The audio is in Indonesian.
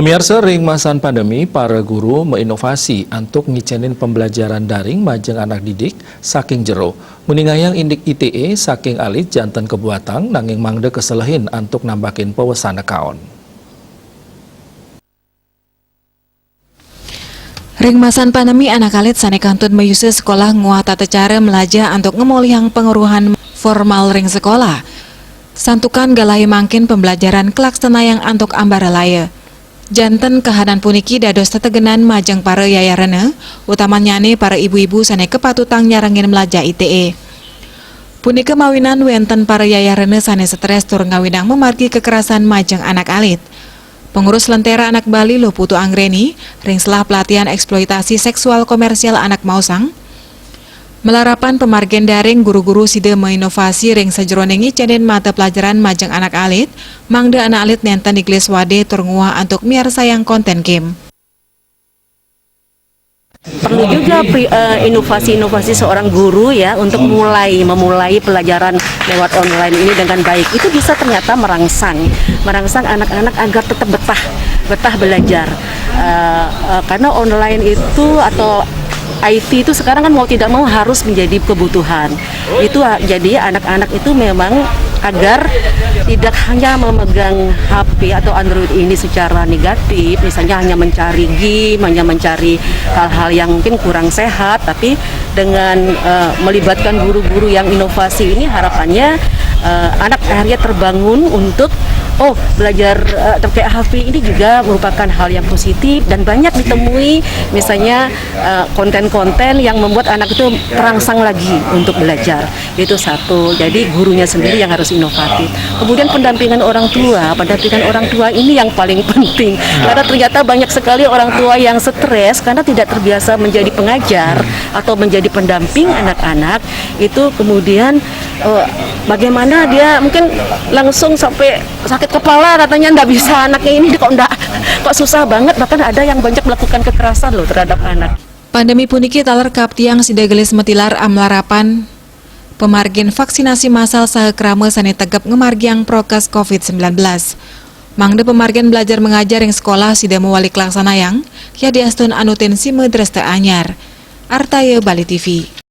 Pemirsa, ring masan pandemi, para guru menginovasi untuk ngicenin pembelajaran daring majeng anak didik saking jero. Meningayang indik ITE saking alit jantan kebuatan nanging mangde keselehin untuk nambahin pewesan akaun. Ring masan pandemi anak alit sane kantun mayuse sekolah nguah tata cara melajar untuk ngemolihang penguruhan formal ring sekolah. Santukan galai mangkin pembelajaran kelaksana yang antuk ambara laya. Janten kehadan puniki dados tetegenan majeng para yayarana, utamanya para ibu-ibu sane kepatutang nyarangin melajar ITE. Punika mawinan wenten para yayarana sane stres tur ngawinang memargi kekerasan majeng anak alit. Pengurus Lentera Anak Bali Loputu Anggreni, ring selah pelatihan eksploitasi seksual komersial anak mausang, melarapan pemargen daring guru-guru side menginovasi ring sajeroning ngicenin mata pelajaran majeng anak alit, mangde anak alit nenten iglis wade tur nguah untuk miar sayang konten game. Perlu juga inovasi-inovasi seorang guru ya untuk memulai pelajaran lewat online ini dengan baik. Itu bisa ternyata merangsang anak-anak agar tetap betah belajar. Karena online itu atau IT itu sekarang kan mau tidak mau harus menjadi kebutuhan. Itu jadi anak-anak itu memang agar tidak hanya memegang HP atau Android ini secara negatif, misalnya hanya mencari game, hanya mencari hal-hal yang mungkin kurang sehat, tapi dengan melibatkan guru-guru yang inovasi ini harapannya anak akhirnya terbangun untuk belajar terkait HP ini juga merupakan hal yang positif dan banyak ditemui misalnya konten-konten yang membuat anak itu terangsang lagi untuk belajar. Itu satu. Jadi gurunya sendiri yang harus inovatif. Kemudian pendampingan orang tua ini yang paling penting. Karena ternyata banyak sekali orang tua yang stres karena tidak terbiasa menjadi pengajar atau menjadi pendamping anak-anak. Itu kemudian bagaimana dia mungkin langsung sampai sakit kepala katanya ndak bisa anaknya ini kok susah banget, bahkan ada yang banyak melakukan kekerasan loh terhadap anak. Pandemi puniki talerkap tiang sidagelis metilar amlarapan pemargin vaksinasi massal saha krama sane tegap ngemargiang prokes COVID-19. Mangde pemargin belajar mengajar yang sekolah sida mewali kelaksanayang ya diastun anutin si medresta anyar. Artaya Bali TV.